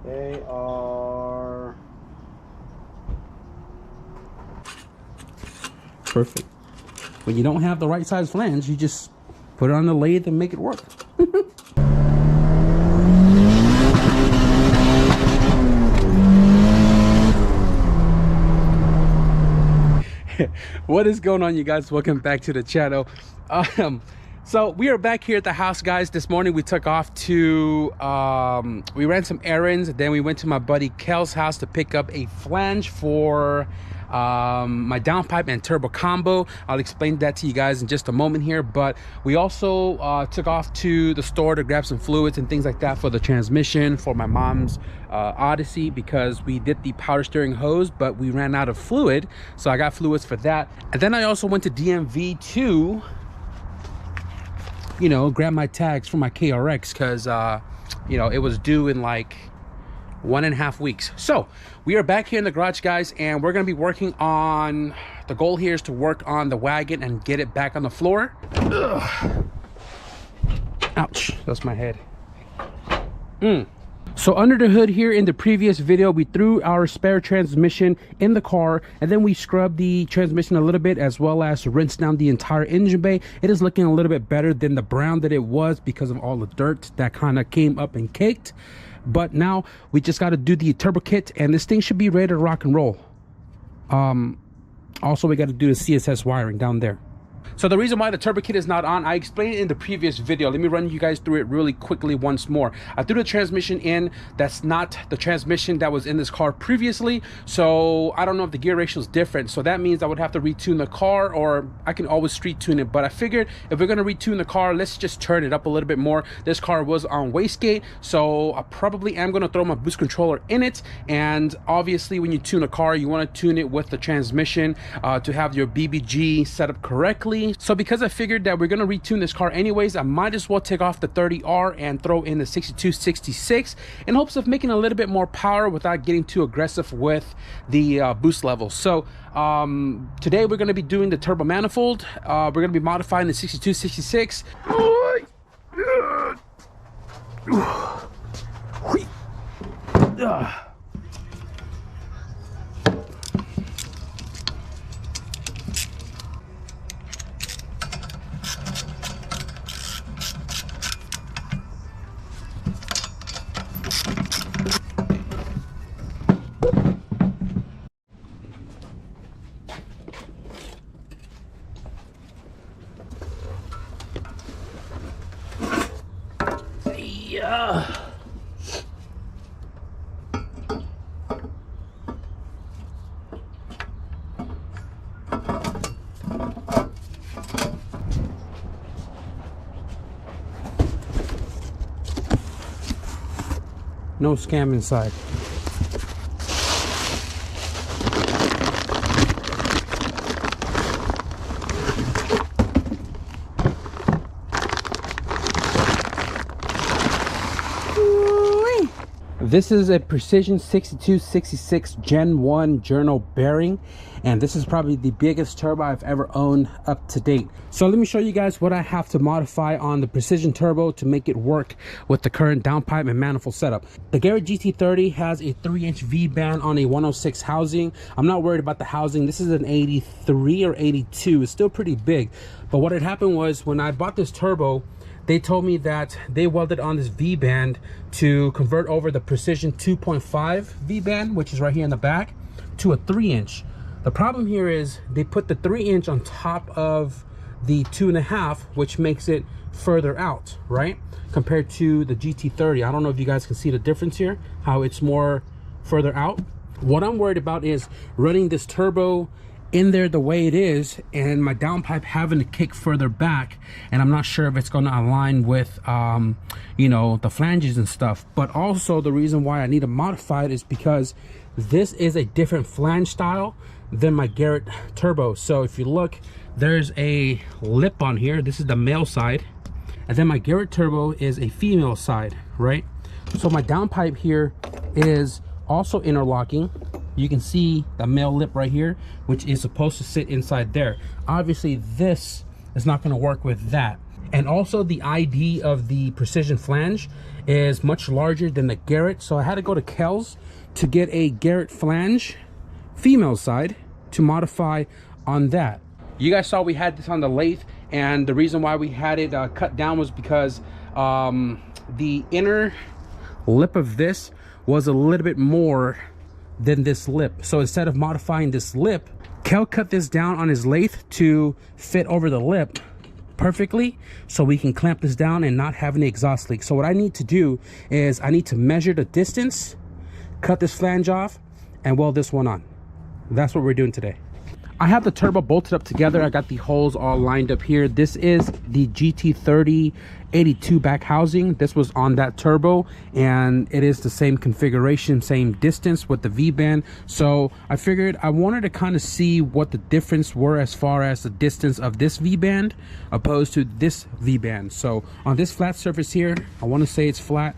They are perfect. When you don't have the right size flange, you just put it on the lathe and make it work. What is going on, you guys? Welcome back to the channel. So we are back here at the house, guys. This morning we took off to we ran some errands, then we went to my buddy Kel's house to pick up a flange for my downpipe and turbo combo. I'll explain that to you guys in just a moment here, but we also took off to the store to grab some fluids and things like that for the transmission for my mom's Odyssey, because we did the power steering hose but we ran out of fluid, so I got fluids for that. And then I also went to DMV to, you know, grab my tags for my KRX, because you know, it was due in like 1.5 weeks. So we are back here in the garage, guys, and we're gonna be working on, the goal here is to work on the wagon and get it back on the floor. Ugh. Ouch, that's my head. So under the hood here, in the previous video, we threw our spare transmission in the car, and then we scrubbed the transmission a little bit, as well as rinsed down the entire engine bay. It is looking a little bit better than the brown that it was because of all the dirt that kind of came up and caked. But now we just got to do the turbo kit, and this thing should be ready to rock and roll. Also, we got to do the CSS wiring down there. So the reason why the turbo kit is not on, I explained it in the previous video. Let me run you guys through it really quickly once more. I threw the transmission in. That's not the transmission that was in this car previously, so I don't know if the gear ratio is different. So that means I would have to retune the car, or I can always street tune it. But I figured if we're going to retune the car, let's just turn it up a little bit more. This car was on wastegate, so I probably am going to throw my boost controller in it. And obviously when you tune a car, you want to tune it with the transmission to have your BBG set up correctly. So because I figured that we're going to retune this car anyways, I might as well take off the 30R and throw in the 6266 in hopes of making a little bit more power without getting too aggressive with the boost level. So today we're going to be doing the turbo manifold. We're going to be modifying the 6266. No scam inside. This is a Precision 6266 Gen 1 journal bearing, and this is probably the biggest turbo I've ever owned up to date. So let me show you guys what I have to modify on the Precision turbo to make it work with the current downpipe and manifold setup. The Garrett GT30 has a 3-inch V-band on a 106 housing. I'm not worried about the housing. This is an 83 or 82. It's still pretty big. But what had happened was, when I bought this turbo, they told me that they welded on this V-band to convert over the Precision 2.5 V-band, which is right here in the back, to a 3-inch. The problem here is they put the 3-inch on top of the 2.5, which makes it further out, right? Compared to the GT30. I don't know if you guys can see the difference here, how it's more further out. What I'm worried about is running this turbo in there the way it is, and my downpipe having to kick further back, and I'm not sure if it's going to align with you know, the flanges and stuff. But also the reason why I need to modify it is because this is a different flange style than my Garrett turbo. So if you look, there's a lip on here. This is the male side, and then my Garrett turbo is a female side, right? So my downpipe here is also interlocking. You can see the male lip right here, which is supposed to sit inside there. Obviously this is not going to work with that. And also the ID of the precision flange is much larger than the Garrett. So I had to go to Kells to get a Garrett flange, female side, to modify on that. You guys saw we had this on the lathe, and the reason why we had it cut down was because the inner lip of this was a little bit more than this lip. So instead of modifying this lip, Kel cut this down on his lathe to fit over the lip perfectly, so we can clamp this down and not have any exhaust leak. So what I need to do is I need to measure the distance, cut this flange off, and weld this one on. That's what we're doing today. I have the turbo bolted up together. I got the holes all lined up here. This is the GT3082 back housing. This was on that turbo, and it is the same configuration, same distance with the V-band. So I figured I wanted to kind of see what the difference were as far as the distance of this V-band opposed to this V-band. So on this flat surface here, I want to say it's flat.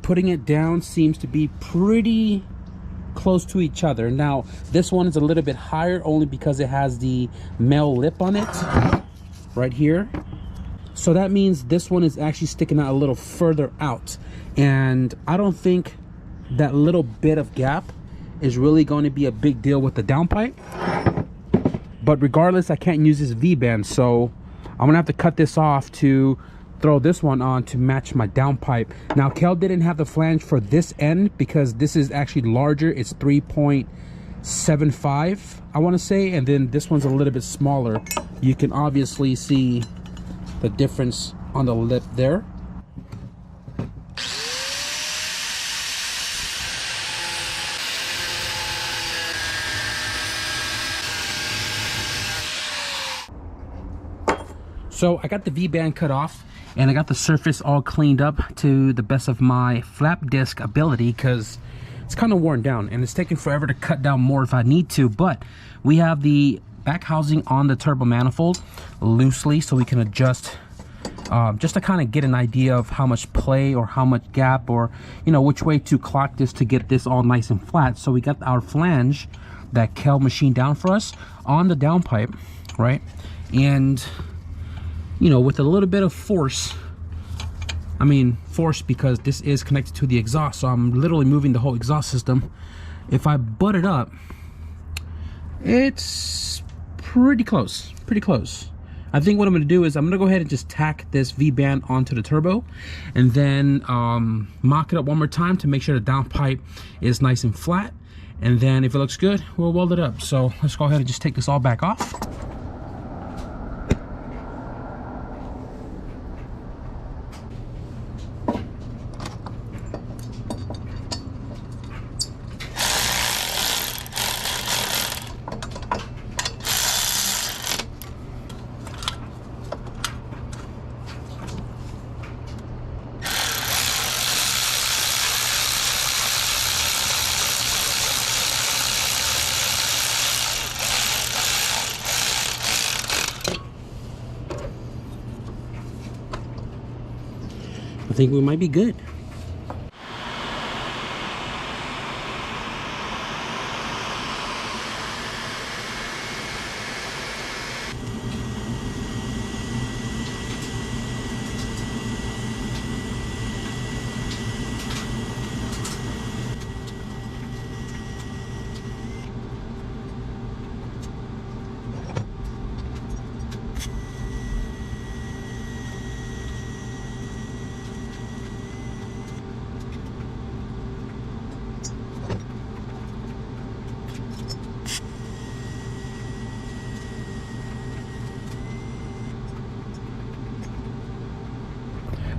Putting it down seems to be pretty close to each other. Now this one is a little bit higher only because it has the male lip on it right here. So that means this one is actually sticking out a little further out, and I don't think that little bit of gap is really going to be a big deal with the downpipe. But regardless, I can't use this V-band, so I'm gonna have to cut this off to throw this one on to match my downpipe. Now Kel didn't have the flange for this end because this is actually larger. It's 3.75, I want to say, and then this one's a little bit smaller. You can obviously see the difference on the lip there. So I got the V-band cut off, and I got the surface all cleaned up to the best of my flap disc ability, because it's kind of worn down and it's taking forever to cut down more if I need to. But we have the back housing on the turbo manifold loosely, so we can adjust just to kind of get an idea of how much play or how much gap, or you know, which way to clock this to get this all nice and flat. So we got our flange that Kel machined down for us on the downpipe, right? And you know, with a little bit of force, I mean force because this is connected to the exhaust, so I'm literally moving the whole exhaust system. If I butt it up, it's pretty close, pretty close. I think what I'm gonna do is I'm gonna go ahead and just tack this V-band onto the turbo, and then mock it up one more time to make sure the downpipe is nice and flat, and then if it looks good, we'll weld it up. So let's go ahead and just take this all back off. I think we might be good.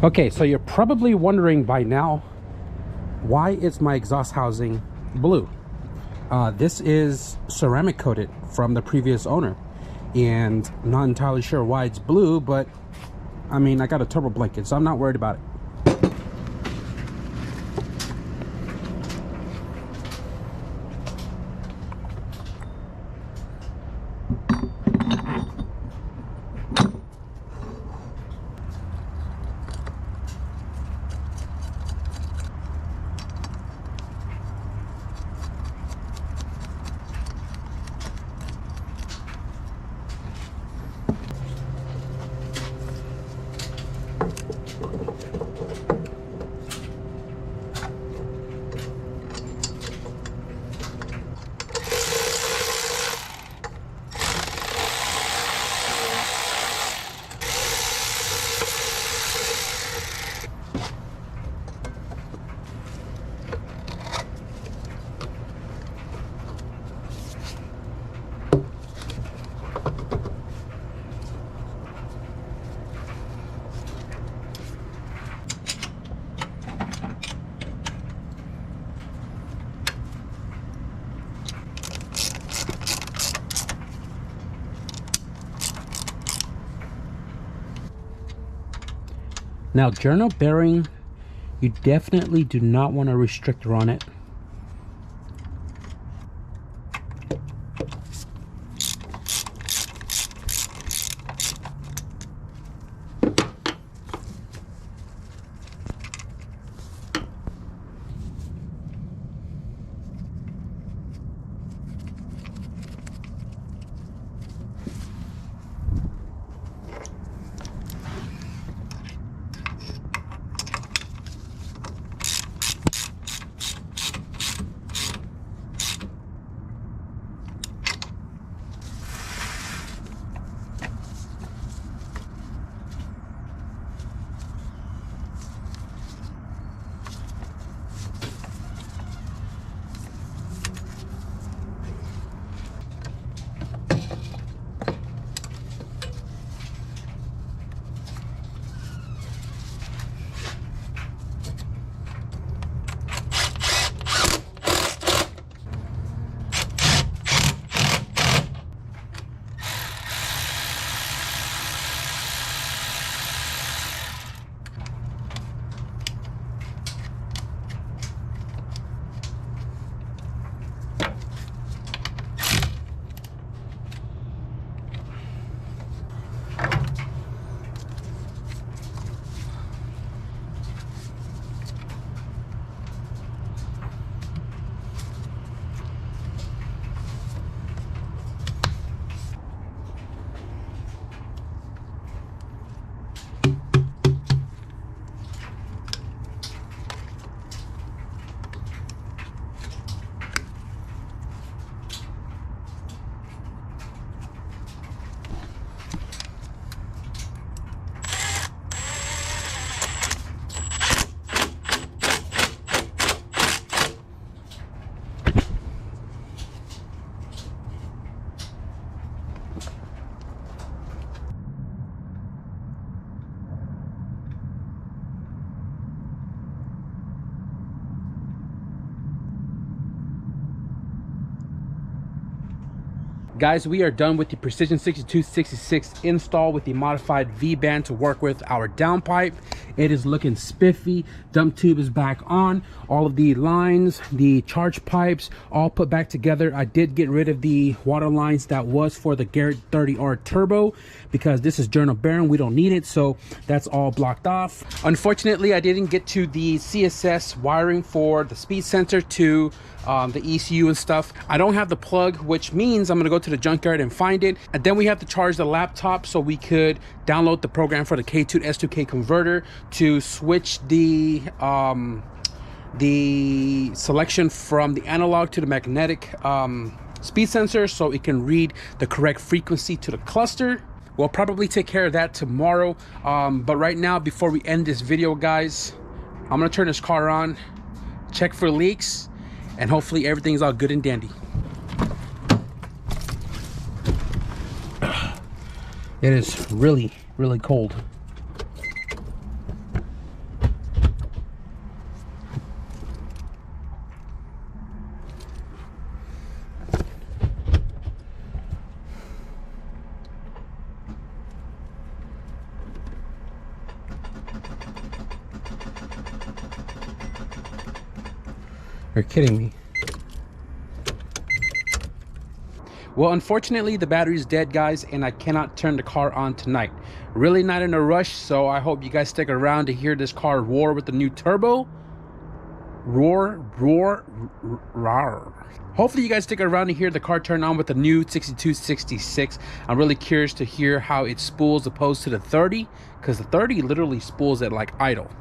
Okay, so you're probably wondering by now, why is my exhaust housing blue? This is ceramic coated from the previous owner, and I'm not entirely sure why it's blue, but I mean, I got a turbo blanket, so I'm not worried about it. Now, journal bearing, you definitely do not want a restrictor on it. Guys, we are done with the Precision 6266 install with the modified V-band to work with our downpipe. It is looking spiffy. Dump tube is back on. All of the lines, the charge pipes, all put back together. I did get rid of the water lines that was for the Garrett 30R Turbo because this is journal bearing. We don't need it, so that's all blocked off. Unfortunately, I didn't get to the CSS wiring for the speed sensor to the ECU and stuff. I don't have the plug, which means I'm gonna go to the junkyard and find it. And then we have to charge the laptop so we could download the program for the K2 to S2K converter to switch the selection from the analog to the magnetic speed sensor so it can read the correct frequency to the cluster. We'll probably take care of that tomorrow. But right now, before we end this video, guys, I'm gonna turn this car on, check for leaks, and hopefully everything's all good and dandy. It is really, really cold. You're kidding me. Well, unfortunately, the battery's dead, guys, and I cannot turn the car on tonight. Really not in a rush, so I hope you guys stick around to hear this car roar with the new turbo. Roar, roar, roar. Hopefully you guys stick around to hear the car turn on with the new 6266. I'm really curious to hear how it spools opposed to the 30, because the 30 literally spools at like idle.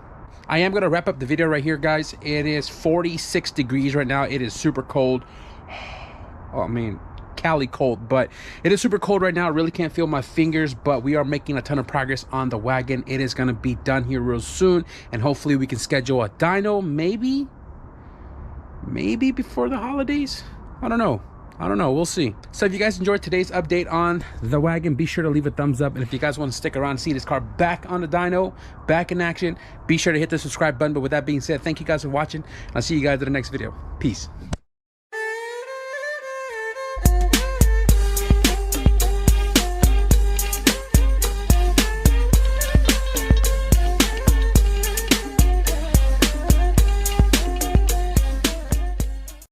I am going to wrap up the video right here, guys. It is 46 degrees right now. It is super cold. Oh, man, Cali cold, but it is super cold right now. I really can't feel my fingers, but we are making a ton of progress on the wagon. It is going to be done here real soon, and hopefully we can schedule a dyno maybe before the holidays. I don't know, we'll see. So if you guys enjoyed today's update on the wagon, be sure to leave a thumbs up, and if you guys want to stick around and see this car back on the dyno, back in action, be sure to hit the subscribe button. But with that being said, thank you guys for watching. I'll see you guys in the next video. Peace.